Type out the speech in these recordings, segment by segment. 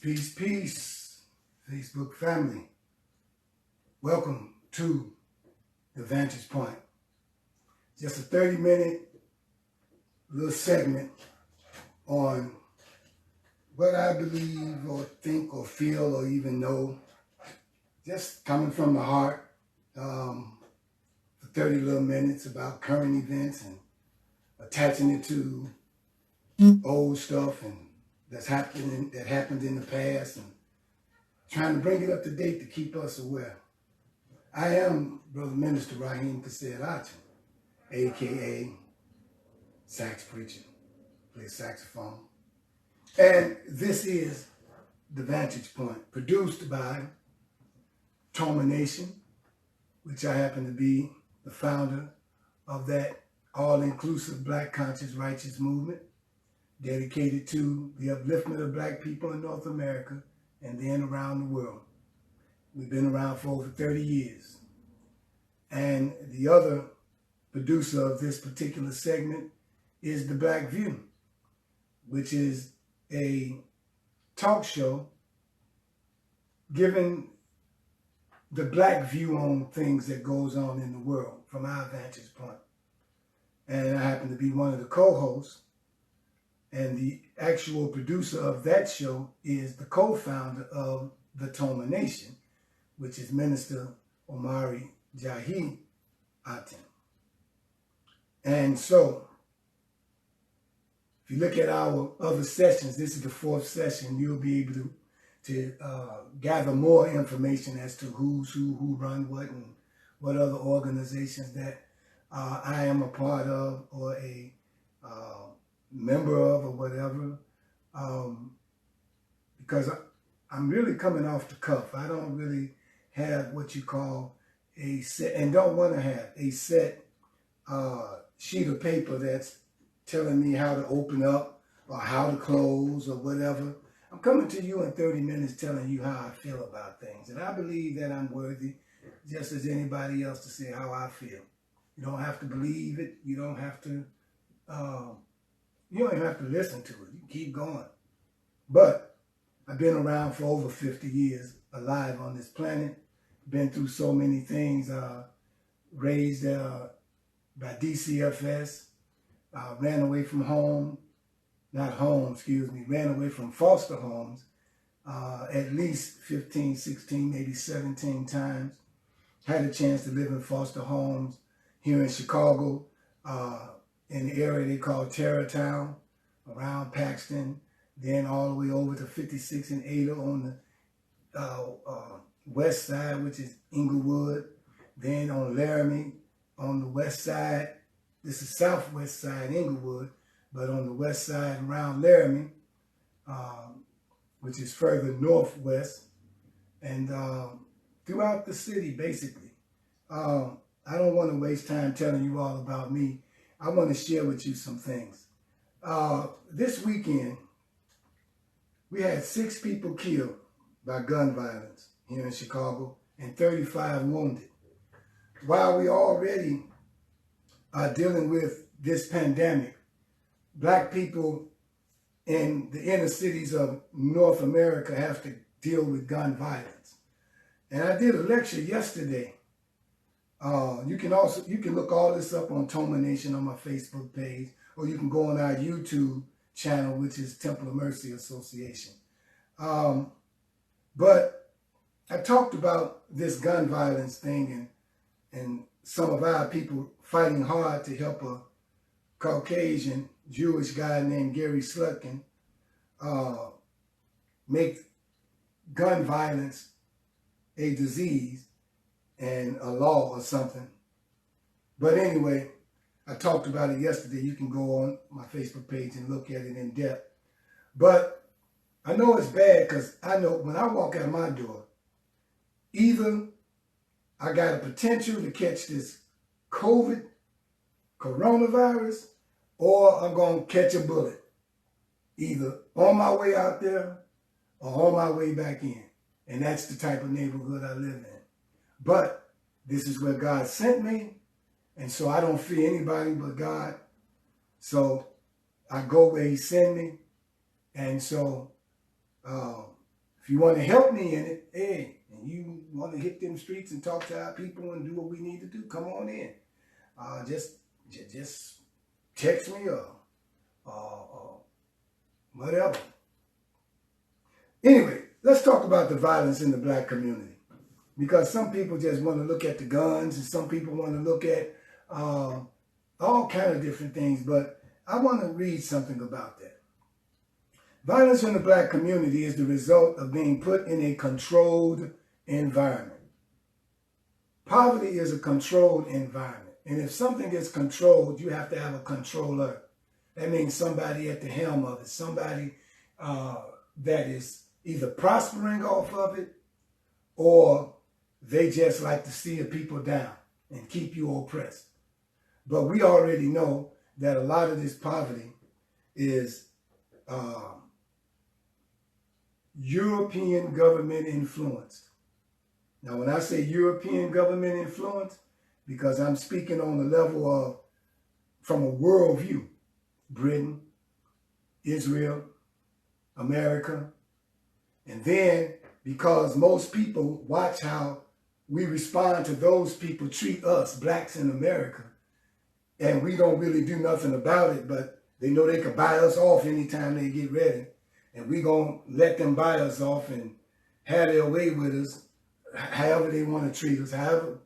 Peace, peace, Facebook family. Welcome to the Vantage Point. Just a 30-minute little segment on what I believe or think or feel or even know, just coming from the heart, for 30 little minutes about current events and attaching it to old stuff and that happened in the past and trying to bring it up to date to keep us aware. I am Brother Minister Raheem Kased Achen, a.k.a. Sax Preacher, plays saxophone. And this is The Vantage Point, produced by Toma Nation, which I happen to be the founder of that all-inclusive Black conscious righteous movement dedicated to the upliftment of Black people in North America and then around the world. We've been around for over 30 years. And the other producer of this particular segment is The Black View, which is a talk show giving the Black view on things that goes on in the world from our vantage point. And I happen to be one of the co-hosts, and the actual producer of that show is the co-founder of the Toma Nation, which is Minister Omari Jahi Aten. And so, if you look at our other sessions, this is the fourth session, you'll be able to gather more information as to who's who run what, and what other organizations that I am a part of or a member of or whatever, because I'm really coming off the cuff. I don't really have what you call a set, and don't want to have a set sheet of paper that's telling me how to open up or how to close or whatever. I'm coming to you in 30 minutes telling you how I feel about things. And I believe that I'm worthy, just as anybody else, to say how I feel. You don't have to believe it. You don't have to, you don't even have to listen to it. You can keep going. But I've been around for over 50 years, alive on this planet, been through so many things, raised by DCFS, ran away from home, ran away from foster homes at least 15, 16, maybe 17 times. Had a chance to live in foster homes here in Chicago, in the area they call Terrortown, around Paxton, then all the way over to 56 and Ada on the west side, which is Inglewood, then on Laramie on the west side. This is southwest side Inglewood, but on the west side around Laramie, which is further northwest, and throughout the city, basically. I don't want to waste time telling you all about me. I want to share with you some things. This weekend, we had 6 people killed by gun violence here in Chicago and 35 wounded. While we already are dealing with this pandemic, Black people in the inner cities of North America have to deal with gun violence. And I did a lecture yesterday. You can look all this up on Toma Nation on my Facebook page, or you can go on our YouTube channel, which is Temple of Mercy Association. But I talked about this gun violence thing and some of our people fighting hard to help a Caucasian Jewish guy named Gary Slutkin make gun violence a disease and a law or something. But anyway, I talked about it yesterday. You can go on my Facebook page and look at it in depth. But I know it's bad because I know when I walk out my door, either I got a potential to catch this coronavirus, or I'm going to catch a bullet, either on my way out there or on my way back in. And that's the type of neighborhood I live in. But this is where God sent me, and so I don't fear anybody but God. So I go where he sent me, and so If you want to help me in it, hey, and you want to hit them streets and talk to our people and do what we need to do, come on in. Just text me or whatever. Anyway, let's talk about the violence in the black community. Because some people just want to look at the guns and some people want to look at all kind of different things. But I want to read something about that. Violence in the black community is the result of being put in a controlled environment. Poverty is a controlled environment. And if something is controlled, you have to have a controller. That means somebody at the helm of it, somebody that is either prospering off of it or they just like to see the people down and keep you oppressed. But we already know that a lot of this poverty is European government influenced. Now, when I say European government influence, because I'm speaking on the level of, from a world view, Britain, Israel, America, and then because most people watch how we respond to those people treat us, blacks in America, and we don't really do nothing about it, but they know they can buy us off anytime they get ready, and we gonna let them buy us off and have their way with us, however they want to treat us, however,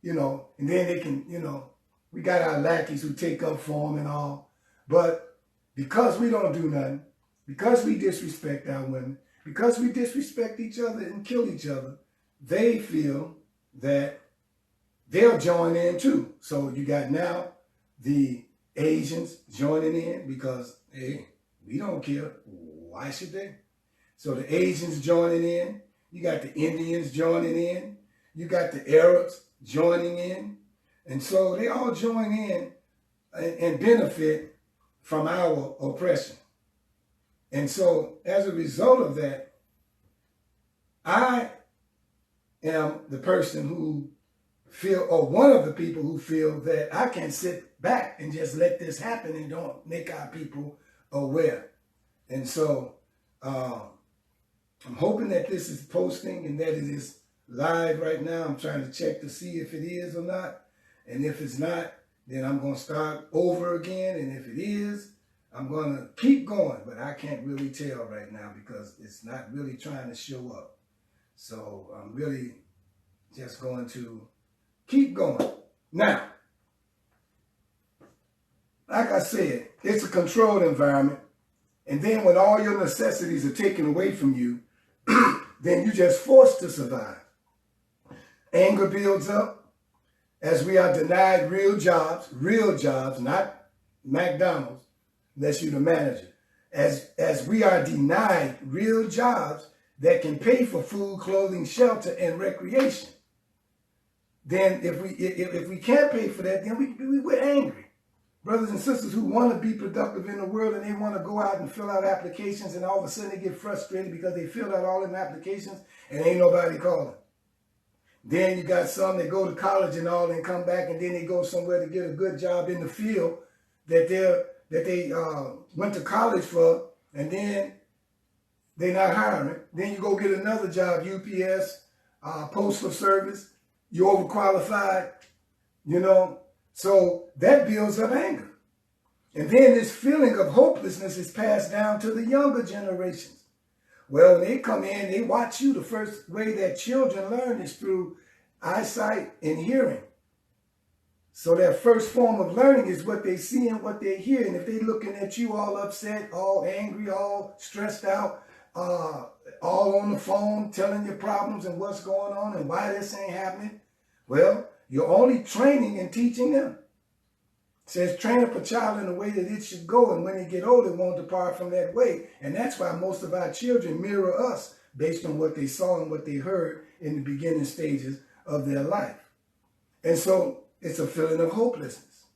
you know, and then they can, you know, we got our lackeys who take up for them and all, but because we don't do nothing, because we disrespect our women, because we disrespect each other and kill each other, they feel that they'll join in too. So you got now the Asians joining in because, hey, we don't care. Why should they? So the Asians joining in. You got the Indians joining in. You got the Arabs joining in. And so they all join in and benefit from our oppression. And so as a result of that, I am the person who feel, or one of the people who feel that I can sit back and just let this happen and don't make our people aware. And so I'm hoping that this is posting and that it is live right now. I'm trying to check to see if it is or not. And if it's not, then I'm going to start over again. And if it is, I'm going to keep going. But I can't really tell right now because it's not really trying to show up. So I'm really just going to keep going. Now, like I said, it's a controlled environment. And then when all your necessities are taken away from you, then you're just forced to survive. Anger builds up as we are denied real jobs, not McDonald's, unless you're the manager. As we are denied real jobs that can pay for food, clothing, shelter, and recreation. Then if we can't pay for that, then we're angry. Brothers and sisters who want to be productive in the world and they want to go out and fill out applications and all of a sudden they get frustrated because they filled out all them applications and ain't nobody calling. Then you got some that go to college and all and come back and then they go somewhere to get a good job in the field that they went to college for, and then they're not hiring. Then you go get another job, UPS, postal service. You're overqualified, you know. So that builds up anger. And then this feeling of hopelessness is passed down to the younger generations. Well, when they come in, they watch you. The first way that children learn is through eyesight and hearing. So that first form of learning is what they see and what they hear. And if they're looking at you all upset, all angry, all stressed out, all on the phone, telling your problems and what's going on and why this ain't happening, well, you're only training and teaching them. It says, train up a child in the way that it should go, and when they get old, it won't depart from that way. And that's why most of our children mirror us based on what they saw and what they heard in the beginning stages of their life. And so it's a feeling of hopelessness.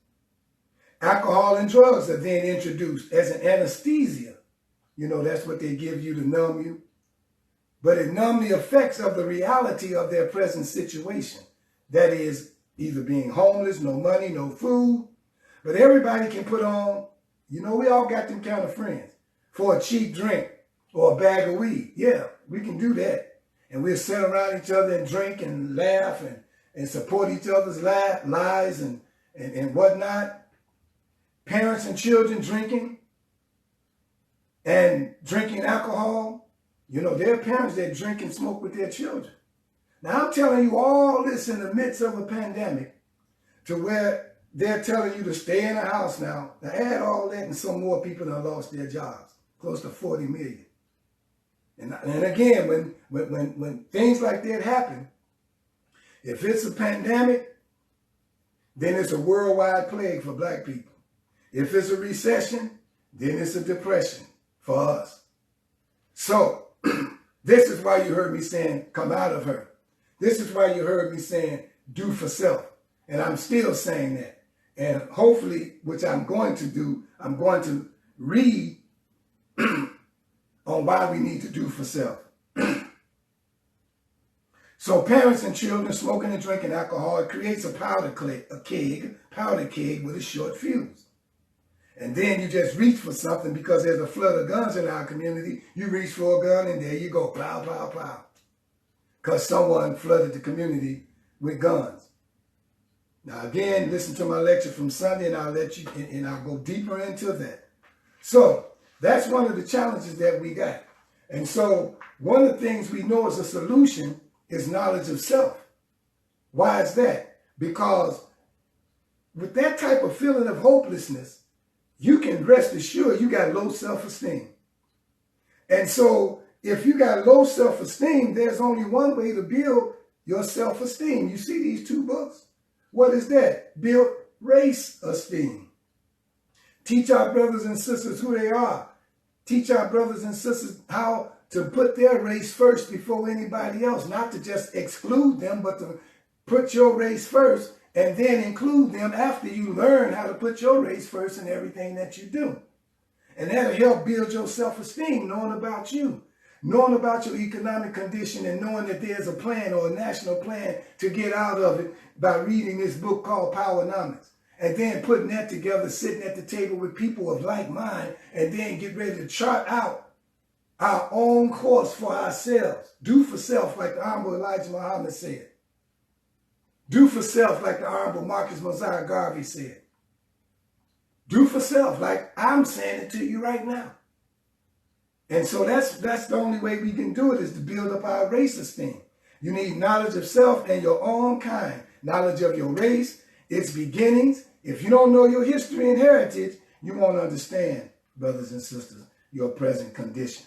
Alcohol and drugs are then introduced as an anesthesia. You know, that's what they give you to numb you. But it numb the effects of the reality of their present situation. That is either being homeless, no money, no food. But everybody can put on, you know, we all got them kind of friends, for a cheap drink or a bag of weed. Yeah, we can do that. And we'll sit around each other and drink and laugh and support each other's lives and whatnot. Parents and children drinking and drinking alcohol. You know, there are parents that drink and smoke with their children. Now, I'm telling you all this in the midst of a pandemic to where they're telling you to stay in the house now. Now, add all that and some more people that lost their jobs, close to 40 million. And again, when things like that happen, if it's a pandemic, then it's a worldwide plague for black people. If it's a recession, then it's a depression for us. So, this is why you heard me saying, come out of her. This is why you heard me saying, do for self. And I'm still saying that. And hopefully, which I'm going to do, I'm going to read on why we need to do for self. So parents and children smoking and drinking alcohol, it creates a powder keg with a short fuse. And then you just reach for something because there's a flood of guns in our community. You reach for a gun and there you go, plow, plow, plow. Because someone flooded the community with guns. Now again, listen to my lecture from Sunday and I'll go deeper into that. So that's one of the challenges that we got. And so one of the things we know as a solution is knowledge of self. Why is that? Because with that type of feeling of hopelessness, you can rest assured you got low self-esteem. And so if you got low self-esteem, there's only one way to build your self-esteem. You see these two books? What is that? Build race esteem. Teach our brothers and sisters who they are. Teach our brothers and sisters how to put their race first before anybody else. Not to just exclude them, but to put your race first and then include them after you learn how to put your race first in everything that you do. And that'll help build your self-esteem, knowing about you, knowing about your economic condition and knowing that there's a plan or a national plan to get out of it by reading this book called Powernomics. And then putting that together, sitting at the table with people of like mind, and then get ready to chart out our own course for ourselves. Do for self, like the Honorable Elijah Muhammad said. Do for self, like the Honorable Marcus Mosiah Garvey said. Do for self, like I'm saying it to you right now. And so that's the only way we can do it, is to build up our race esteem. You need knowledge of self and your own kind. Knowledge of your race, its beginnings. If you don't know your history and heritage, you won't understand, brothers and sisters, your present condition.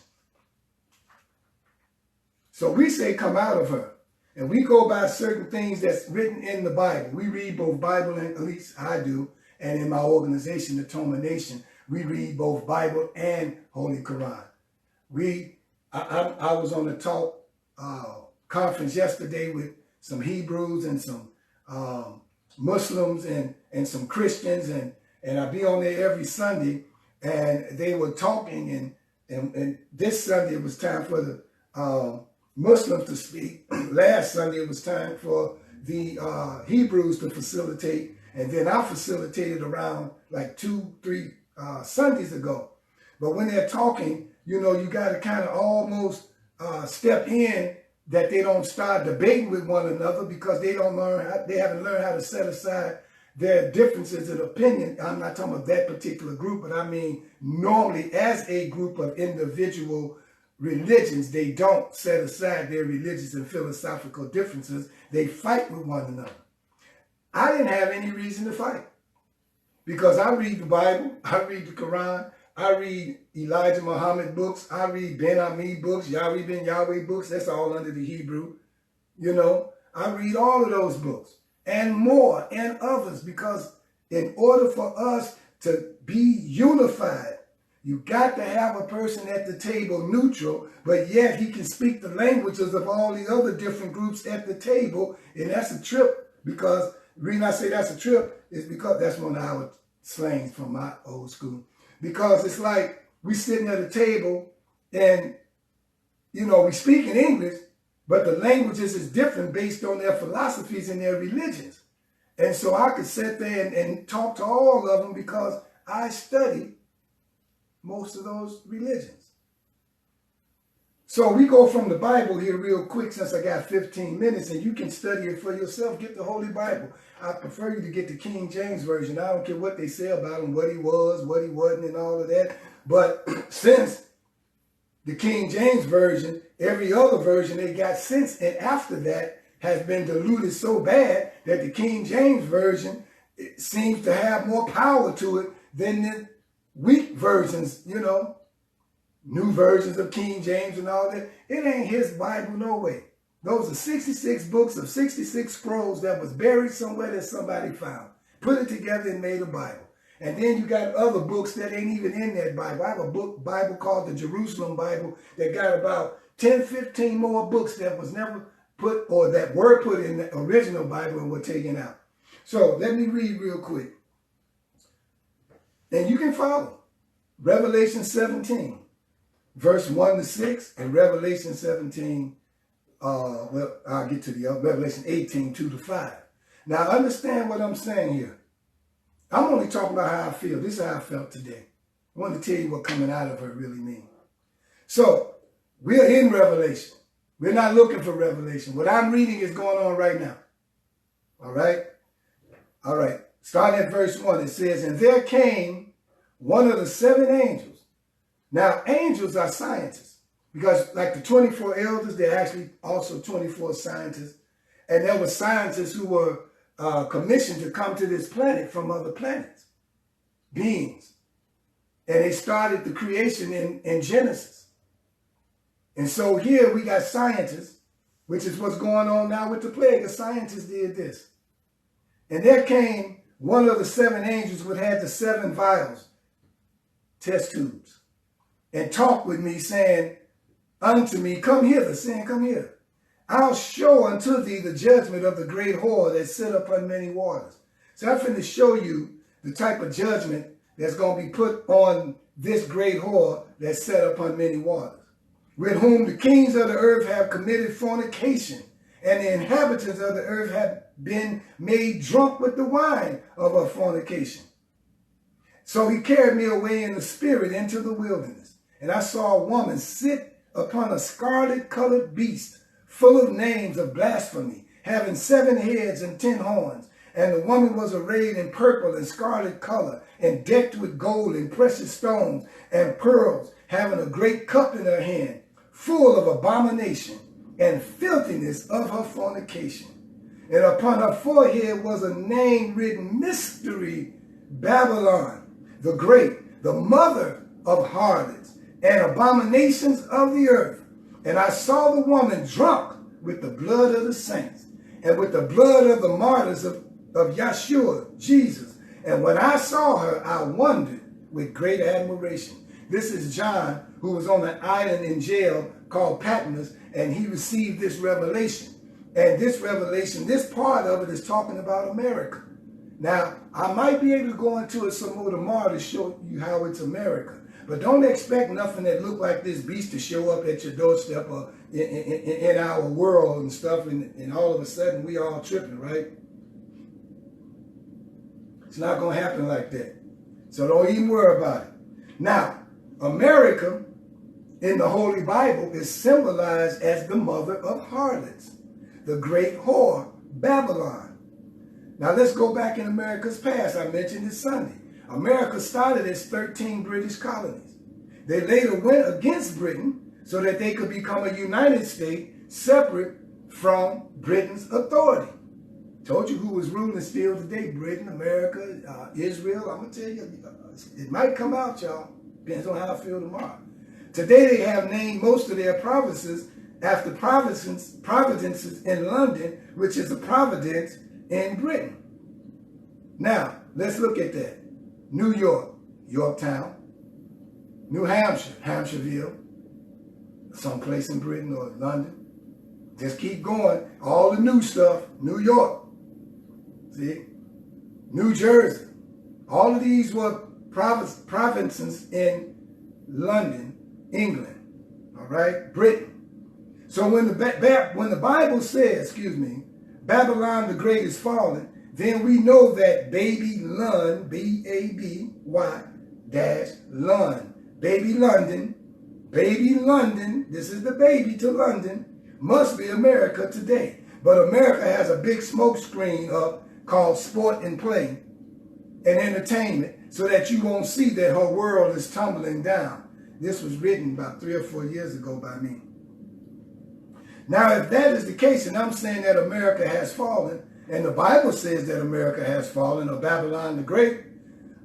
So we say come out of her. And we go by certain things that's written in the Bible. We read both Bible, and at least I do, and in my organization, the Toma Nation, we read both Bible and Holy Quran. I was on a talk conference yesterday with some Hebrews and some Muslims and some Christians, and I be on there every Sunday, and they were talking, and this Sunday it was time for the Muslims to speak. Last Sunday it was time for the Hebrews to facilitate, and then I facilitated around like 2-3 Sundays ago. But when they're talking, you know, you got to kind of almost step in that they don't start debating with one another, because they haven't learned how to set aside their differences in opinion. I'm not talking about that particular group, but I mean normally as a group of individual religions, they don't set aside their religious and philosophical differences. They fight with one another. I didn't have any reason to fight, because I read the Bible, I read the Quran, I read Elijah Muhammad books, I read Ben Ami books, Yahweh Ben Yahweh books, that's all under the Hebrew. You know, I read all of those books and more and others, because in order for us to be unified, you got to have a person at the table neutral, but yet he can speak the languages of all the other different groups at the table. And that's a trip, because the reason I say that's a trip is because that's one of our slangs from my old school. Because it's like we sitting at a table and, you know, we speak in English, but the languages is different based on their philosophies and their religions. And so I could sit there and talk to all of them, because I study most of those religions. So we go from the Bible here real quick since I got 15 minutes, and you can study it for yourself. Get the Holy Bible. I prefer you to get the King James Version. I don't care what they say about him, what he was, what he wasn't, and all of that. But since the King James Version, every other version they got since and after that has been diluted so bad that the King James Version seems to have more power to it than the weak versions, you know, new versions of King James and all that. It ain't his Bible, no way. Those are 66 books of 66 scrolls that was buried somewhere that somebody found. Put it together and made a Bible. And then you got other books that ain't even in that Bible. I have a Bible called the Jerusalem Bible that got about 10, 15 more books that was never put, or that were put in the original Bible and were taken out. So let me read real quick. And you can follow. Revelation 17, verse 1 to 6, and Revelation 17, well, I'll get to the Revelation 18, 2 to 5. Now, understand what I'm saying here. I'm only talking about how I feel. This is how I felt today. I want to tell you what coming out of her really means. So, we're in Revelation. We're not looking for Revelation. What I'm reading is going on right now. All right? All right. Starting at verse 1, it says, "And there came one of the 7 angels." Now, angels are scientists. Because like the 24 elders, they're actually also 24 scientists. And there were scientists who were commissioned to come to this planet from other planets, beings. And they started the creation in Genesis. And so here we got scientists, which is what's going on now with the plague. The scientists did this. And there came one of the 7 angels which had the 7 vials, test tubes, and talked with me, saying unto me, "Come hither," saying, "Come here. I'll show unto thee the judgment of the great whore that sit upon many waters." So I'm finna show you the type of judgment that's going to be put on this great whore that sat upon many waters, with whom the kings of the earth have committed fornication, and the inhabitants of the earth have been made drunk with the wine of her fornication. So he carried me away in the spirit into the wilderness, and I saw a woman sit upon a scarlet-colored beast, full of names of blasphemy, having 7 heads and 10 horns. And the woman was arrayed in purple and scarlet color, and decked with gold and precious stones and pearls, having a great cup in her hand, full of abomination and filthiness of her fornication. And upon her forehead was a name written, Mystery Babylon, the Great, the mother of harlots and abominations of the earth. And I saw the woman drunk with the blood of the saints, and with the blood of the martyrs of Yeshua, Jesus. And when I saw her, I wondered with great admiration. This is John, who was on an island in jail called Patmos, and he received this revelation. And this revelation, this part of it is talking about America. Now, I might be able to go into it some more tomorrow to show you how it's America. But don't expect nothing that look like this beast to show up at your doorstep or in our world and stuff, and all of a sudden we all tripping, right? It's not going to happen like that. So don't even worry about it. Now, America in the Holy Bible is symbolized as the mother of harlots, the great whore, Babylon. Now let's go back in America's past. I mentioned it Sunday. America started as 13 British colonies. They later went against Britain so that they could become a united state separate from Britain's authority. Told you who was ruling still today: Britain, America, Israel. I'm going to tell you, it might come out, y'all. Depends on how I feel tomorrow. Today they have named most of their provinces after providences in London, which is a providence in Britain. Now, let's look at that. New York, Yorktown. New Hampshire, Hampshireville. Someplace in Britain or London. Just keep going. All the new stuff. New York. See? New Jersey. All of these were provinces in London, England. All right? Britain. So when the Bible says, Babylon the Great is fallen, then we know that baby Lund, B-A-B-Y dash Lund, baby London, baby London, this is the baby to London, must be America today. But America has a big smoke screen up called sport and play and entertainment, so that you won't see that her world is tumbling down. This was written about 3 or 4 years ago by me. Now, if that is the case, and I'm saying that America has fallen, and the Bible says that America has fallen, or Babylon the Great,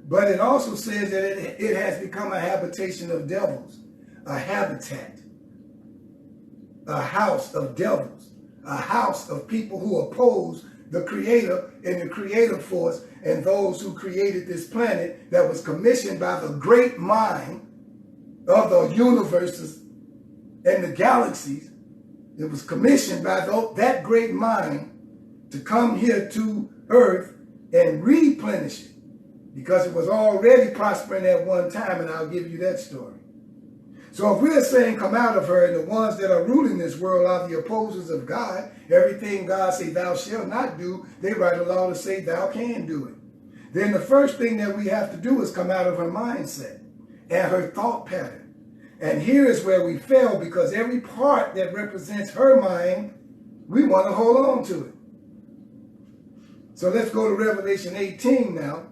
but it also says that it has become a habitation of devils, a habitat, a house of devils, a house of people who oppose the Creator and the creative force and those who created this planet that was commissioned by the great mind of the universes and the galaxies. It was commissioned by that great mind to come here to earth and replenish it, because it was already prospering at one time, and I'll give you that story. So if we're saying come out of her, and the ones that are ruling this world are the opposers of God, everything God say thou shalt not do, they write a law to say thou can do it. Then the first thing that we have to do is come out of her mindset and her thought pattern. And here is where we fail, because every part that represents her mind, we want to hold on to it. So let's go to Revelation 18 now,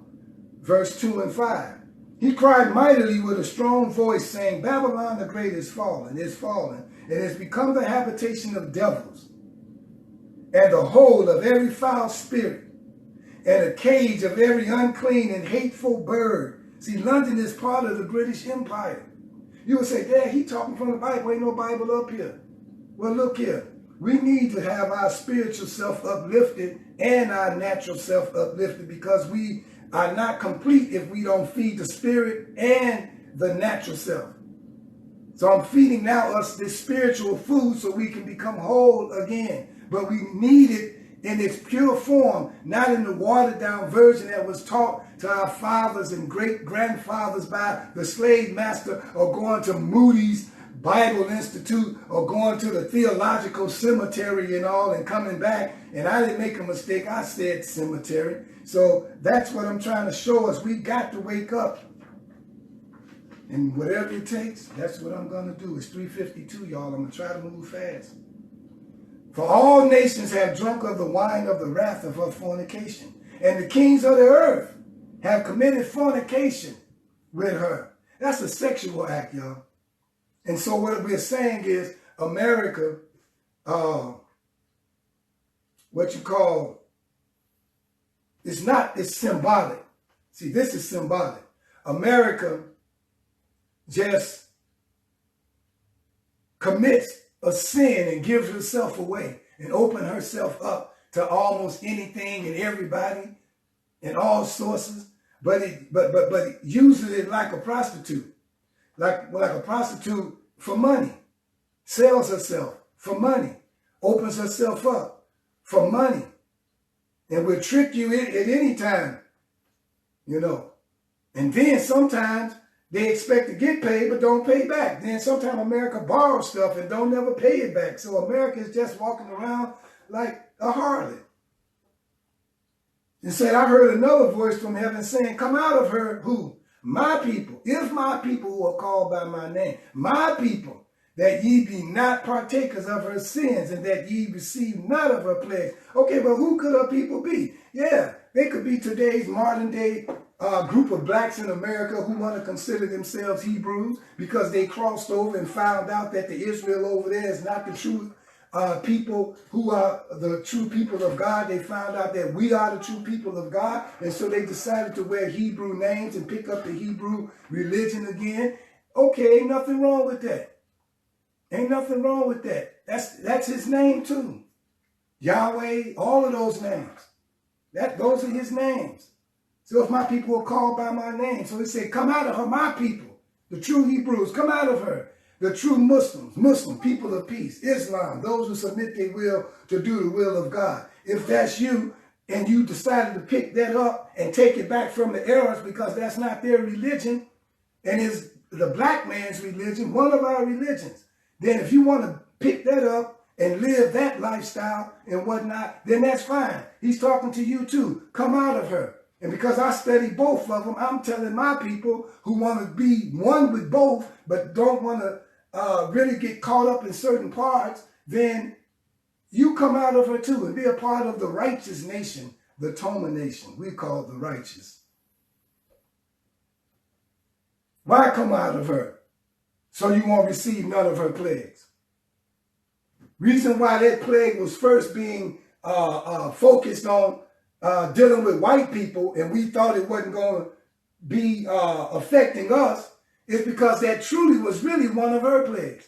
verse 2 and 5. He cried mightily with a strong voice, saying, Babylon the Great is fallen, and has become the habitation of devils, and the hold of every foul spirit, and a cage of every unclean and hateful bird. See, London is part of the British Empire. You would say, Dad, he talking from the Bible. Ain't no Bible up here. Well, look here. We need to have our spiritual self uplifted and our natural self uplifted, because we are not complete if we don't feed the spirit and the natural self. So I'm feeding now us this spiritual food so we can become whole again. But we need it in its pure form, not in the watered down version that was taught to our fathers and great grandfathers by the slave master, or going to Moody's Bible Institute, or going to the theological cemetery and all, and coming back. And I didn't make a mistake. I said cemetery. So that's what I'm trying to show us. We got to wake up. And whatever it takes, that's what I'm going to do. It's 3:52, y'all. I'm going to try to move fast. For all nations have drunk of the wine of the wrath of her fornication, and the kings of the earth have committed fornication with her. That's a sexual act, y'all. And so what we're saying is America, it's symbolic. See, this is symbolic. America just commits a sin and gives herself away and open herself up to almost anything and everybody and all sources, but it uses it like a prostitute, like a prostitute for money, sells herself for money, opens herself up for money, and will trick you at any time, you know. And then sometimes they expect to get paid but don't pay back. Then sometimes America borrows stuff and don't never pay it back. So America is just walking around like a harlot. And said, I heard another voice from heaven saying, come out of her, who? My people, if my people who are called by my name, my people, that ye be not partakers of her sins, and that ye receive not of her plagues. Okay, but who could her people be? Yeah, they could be today's modern day group of blacks in America who want to consider themselves Hebrews, because they crossed over and found out that the Israel over there is not the true people who are the true people of God. They found out that we are the true people of God, and so they decided to wear Hebrew names and pick up the Hebrew religion again. Okay, ain't nothing wrong with that. Ain't nothing wrong with that. That's his name too. Yahweh, all of those names. Those are his names. So if my people are called by my name, so he said, come out of her, my people, the true Hebrews, come out of her. The true Muslim, people of peace, Islam, those who submit their will to do the will of God. If that's you, and you decided to pick that up and take it back from the Arabs because that's not their religion, and is the black man's religion, one of our religions, then if you want to pick that up and live that lifestyle and whatnot, then that's fine. He's talking to you too. Come out of her. And because I study both of them, I'm telling my people who want to be one with both, but don't want to really get caught up in certain parts, then you come out of her too and be a part of the righteous nation, the Toma nation. We call it the righteous. Why come out of her? So you won't receive none of her plagues. Reason why that plague was first being focused on dealing with white people, and we thought it wasn't going to be affecting us, is because that truly was really one of her plagues.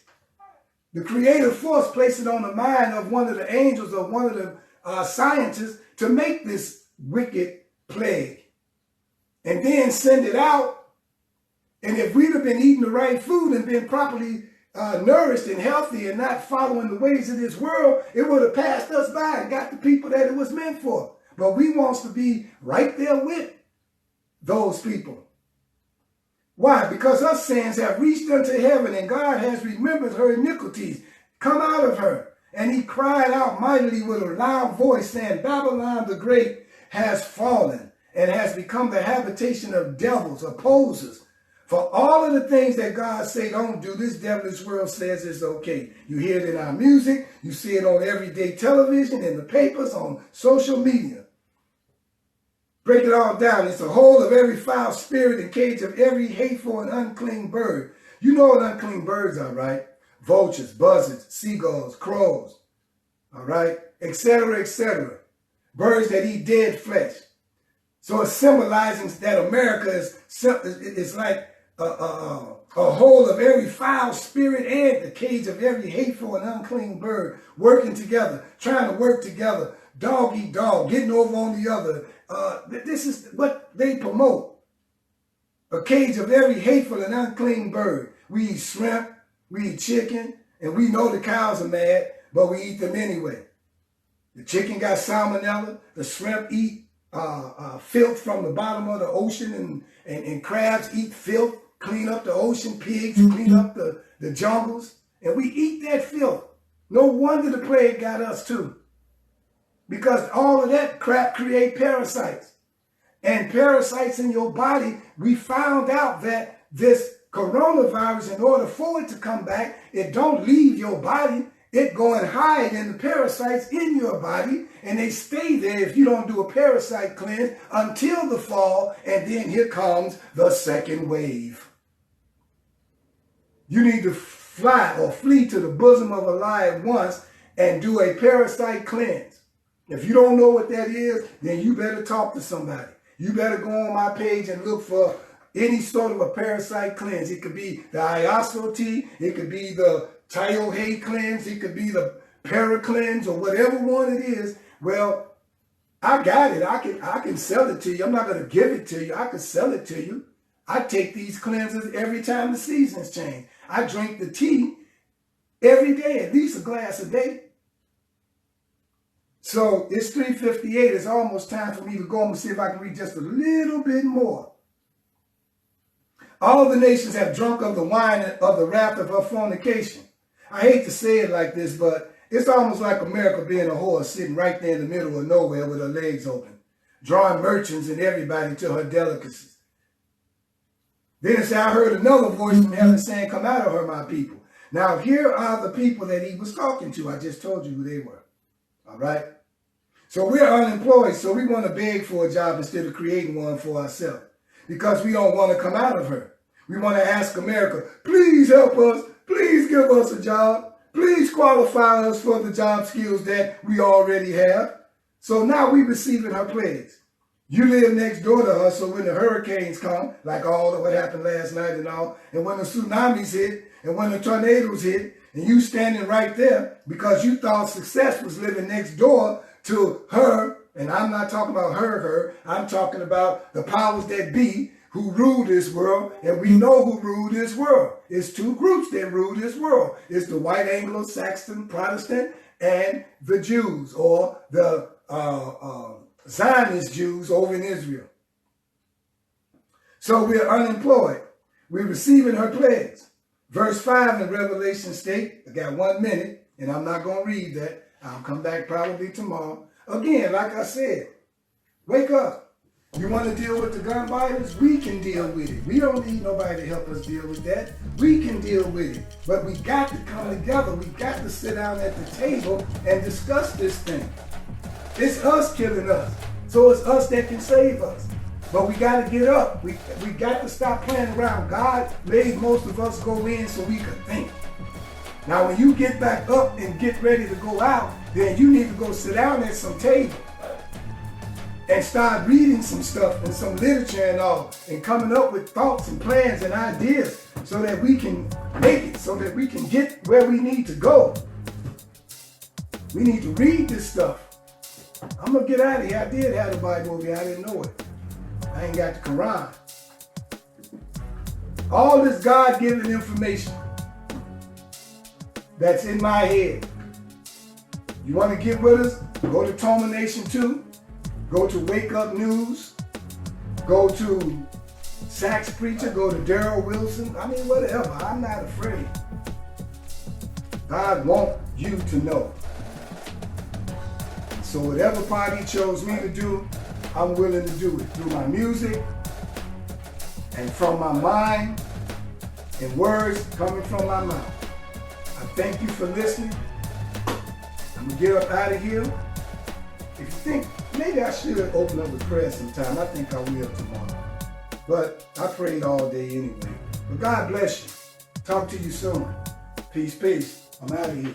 The creative force placed it on the mind of one of the angels or one of the scientists to make this wicked plague and then send it out. And if we'd have been eating the right food and been properly nourished and healthy and not following the ways of this world, it would have passed us by and got the people that it was meant for. But we wants to be right there with those people. Why? Because her sins have reached unto heaven, and God has remembered her iniquities. Come out of her. And he cried out mightily with a loud voice, saying, Babylon the Great has fallen and has become the habitation of devils, opposers. For all of the things that God say don't do, this devilish world says it's okay. You hear it in our music. You see it on everyday television, in the papers, on social media. Break it all down. It's the whole of every foul spirit and cage of every hateful and unclean bird. You know what unclean birds are, right? Vultures, buzzards, seagulls, crows, all right, etc., etc. Birds that eat dead flesh. So it's symbolizing that America is like a whole of every foul spirit and the cage of every hateful and unclean bird working together, trying to work together, dog eat dog, getting over on the other. This is what they promote. A cage of every hateful and unclean bird. We eat shrimp, we eat chicken, and we know the cows are mad, but we eat them anyway. The chicken got salmonella, the shrimp eat filth from the bottom of the ocean, and crabs eat filth, clean up the ocean, pigs clean up the jungles, and we eat that filth. No wonder the plague got us too. Because all of that crap create parasites. And parasites in your body, we found out that this coronavirus, in order for it to come back, it don't leave your body. It go and hide in the parasites in your body, and they stay there if you don't do a parasite cleanse until the fall, and then here comes the second wave. You need to fly or flee to the bosom of a lion at once and do a parasite cleanse. If you don't know what that is, then you better talk to somebody. You better go on my page and look for any sort of a parasite cleanse. It could be the Iaso tea, it could be the Taiohae cleanse, it could be the Paracleanse, or whatever one it is. Well, I got it. I can sell it to you. I'm not going to give it to you. I can sell it to you. I take these cleanses every time the seasons change. I drink the tea every day, at least a glass a day. So it's 3:58. It's almost time for me to go and see if I can read just a little bit more. All the nations have drunk of the wine of the wrath of her fornication. I hate to say it like this, but it's almost like America being a whore sitting right there in the middle of nowhere with her legs open, drawing merchants and everybody to her delicacies. Then it said, I heard another voice from heaven saying, come out of her, my people. Now here are the people that he was talking to. I just told you who they were. All right. So we're unemployed, so we want to beg for a job instead of creating one for ourselves because we don't want to come out of her. We want to ask America, please help us. Please give us a job. Please qualify us for the job skills that we already have. So now we're receiving her plagues. You live next door to her, so when the hurricanes come, like all of what happened last night and all, and when the tsunamis hit, and when the tornadoes hit, and you standing right there because you thought success was living next door to her, and I'm not talking about her, I'm talking about the powers that be who rule this world, and we know who rule this world. It's two groups that rule this world. It's the white Anglo-Saxon Protestant and the Jews, or the Zionist Jews over in Israel. So we're unemployed. We're receiving her plagues. Verse 5 in Revelation state, I got 1 minute, and I'm not going to read that. I'll come back probably tomorrow. Again, like I said, wake up. You want to deal with the gun violence? We can deal with it. We don't need nobody to help us deal with that. We can deal with it. But we got to come together. We got to sit down at the table and discuss this thing. It's us killing us. So it's us that can save us. But we got to get up. We got to stop playing around. God made most of us go in so we could think. Now when you get back up and get ready to go out, then you need to go sit down at some table and start reading some stuff and some literature and all, and coming up with thoughts and plans and ideas so that we can make it, so that we can get where we need to go. We need to read this stuff. I'm gonna get out of here. I did have the Bible over here. I didn't know it. I ain't got the Quran. All this God-given information that's in my head. You want to get with us? Go to Toma Nation 2. Go to Wake Up News. Go to Sax Preacher. Go to Daryl Wilson. I mean, whatever. I'm not afraid. God wants you to know. So whatever part he chose me to do, I'm willing to do it through my music and from my mind and words coming from my mouth. I thank you for listening. I'm going to get up out of here. If you think, maybe I should open up with prayer sometime. I think I will tomorrow. But I prayed all day anyway. But God bless you. Talk to you soon. Peace, peace. I'm out of here.